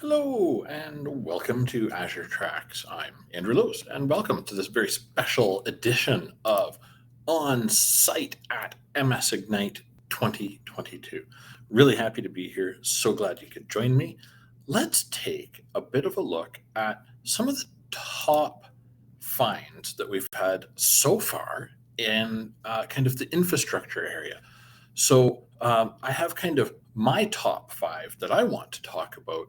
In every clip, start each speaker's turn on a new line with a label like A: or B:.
A: Hello and welcome to AzureTracks. I'm Andrew Lewis and welcome to this very special edition of On Site at MS Ignite 2022. Really happy to be here. So glad you could join me. Let's take a bit of a look at some of the top finds that we've had so far in kind of the infrastructure area. I have kind of my top five that I want to talk about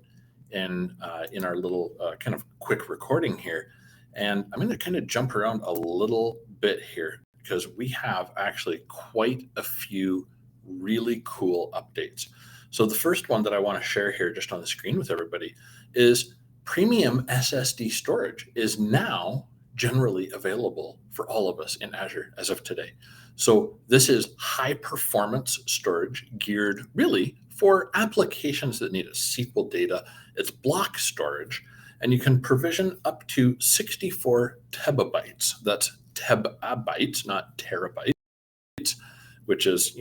A: in our little kind of quick recording here. And I'm going to kind of jump around a little bit here because we have actually quite a few really cool updates. So the first one that I want to share here just on the screen with everybody is premium SSD storage is now generally available for all of us in Azure as of today. So this is high performance storage geared really for applications that need a SQL data. It's block storage, and you can provision up to 64 tebabytes. That's tebabytes, not terabytes, which is,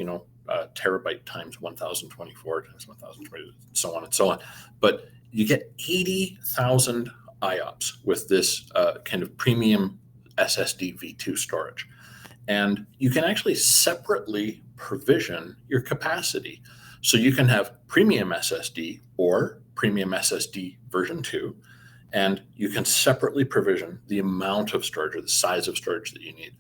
A: terabyte times 1024 times 1020, so on and so on. But you get 80,000 IOPS with this kind of premium SSD V2 storage. And you can actually separately provision your capacity. So you can have premium SSD or premium SSD version 2, and you can separately provision the amount of storage or the size of storage that you need.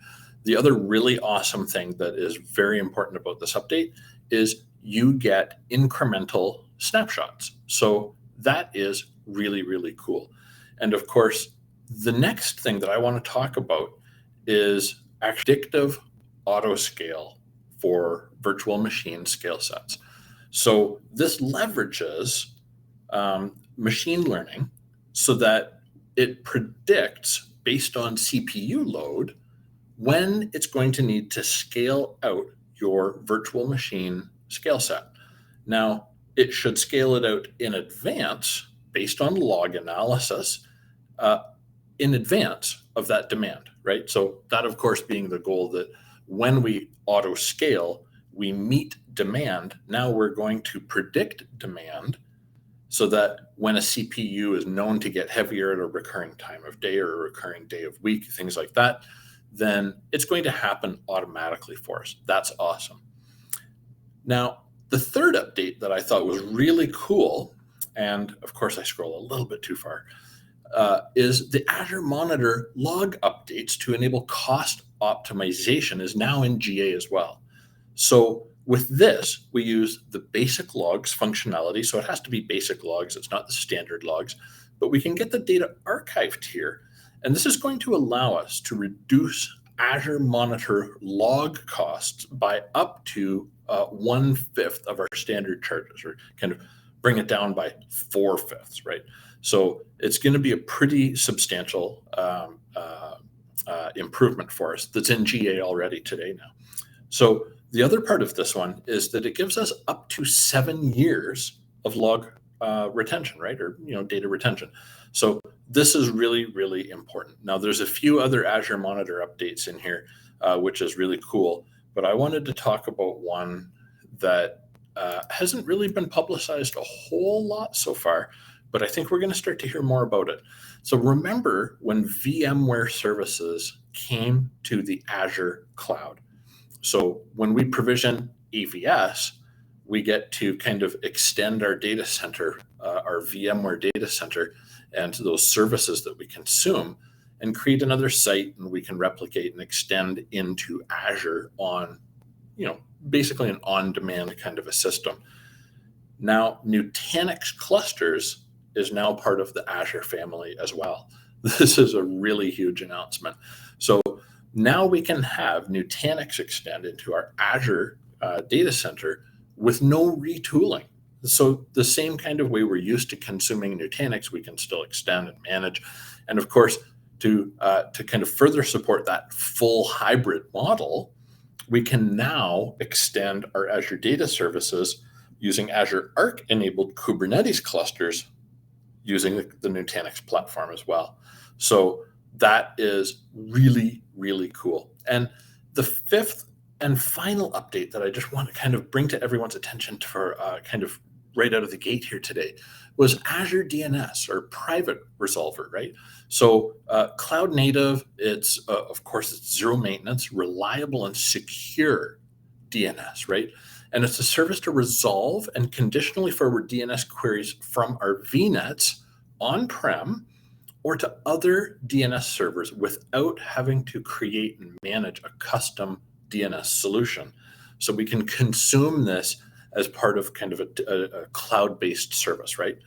A: The other really awesome thing that is very important about this update is you get incremental snapshots. So that is really, really cool. And of course, the next thing that I want to talk about is predictive autoscale for virtual machine scale sets. So this leverages machine learning so that it predicts based on CPU load when it's going to need to scale out your virtual machine scale set. Now, it should scale it out in advance based on log analysis in advance of that demand, right? So that, of course, being the goal that when we auto scale, we meet demand. Now we're going to predict demand so that when a CPU is known to get heavier at a recurring time of day or a recurring day of week, things like that, then it's going to happen automatically for us. That's awesome. Now, the third update that I thought was really cool, and of course I scroll a little bit too far, is the Azure Monitor log updates to enable cost optimization is now in GA as well. So with this, we use the basic logs functionality. So it has to be basic logs. It's not the standard logs, but we can get the data archived here. And this is going to allow us to reduce Azure Monitor log costs by up to 1/5 of our standard charges, or kind of bring it down by 4/5, right? So it's going to be a pretty substantial improvement for us that's in GA already today now. So the other part of this one is that it gives us up to 7 years of log retention, right? Or data retention. So this is really, really important. Now there's a few other Azure Monitor updates in here, which is really cool. But I wanted to talk about one that hasn't really been publicized a whole lot so far, but I think we're going to start to hear more about it. So remember when VMware services came to the Azure cloud. So when we provision AVS, we get to kind of extend our data center, our VMware data center, and those services that we consume, and create another site, and we can replicate and extend into Azure on, basically an on-demand kind of a system. Now, Nutanix clusters is now part of the Azure family as well. This is a really huge announcement. So now we can have Nutanix extend into our Azure data center with no retooling. So the same kind of way we're used to consuming Nutanix, we can still extend and manage. And of course, to kind of further support that full hybrid model, we can now extend our Azure data services using Azure Arc-enabled Kubernetes clusters using the Nutanix platform as well. So that is really, really cool. And the fifth and final update that I just want to kind of bring to everyone's attention for kind of right out of the gate here today was Azure DNS or private resolver, right? So cloud native, it's of course it's zero maintenance, reliable and secure DNS, right? And it's a service to resolve and conditionally forward DNS queries from our VNets on-prem or to other DNS servers without having to create and manage a custom DNS solution. So we can consume this as part of kind of a cloud-based service, right?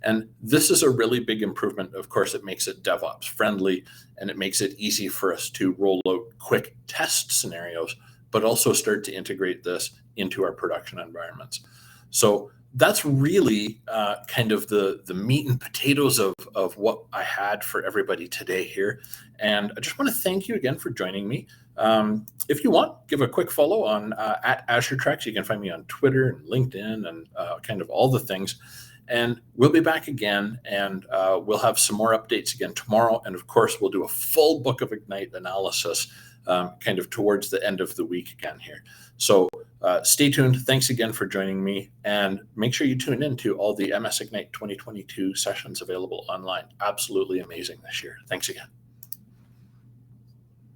A: And this is a really big improvement. Of course, it makes it DevOps friendly, and it makes it easy for us to roll out quick test scenarios, but also start to integrate this into our production environments. So that's really kind of the meat and potatoes of what I had for everybody today here. And I just want to thank you again for joining me. If you want, give a quick follow on at AzureTracks. You can find me on Twitter and LinkedIn and kind of all the things. And we'll be back again, and we'll have some more updates again tomorrow. And of course, we'll do a full Book of Ignite analysis kind of towards the end of the week again here. So stay tuned. Thanks again for joining me, and make sure you tune in to all the MS Ignite 2022 sessions available online. Absolutely amazing this year. Thanks again.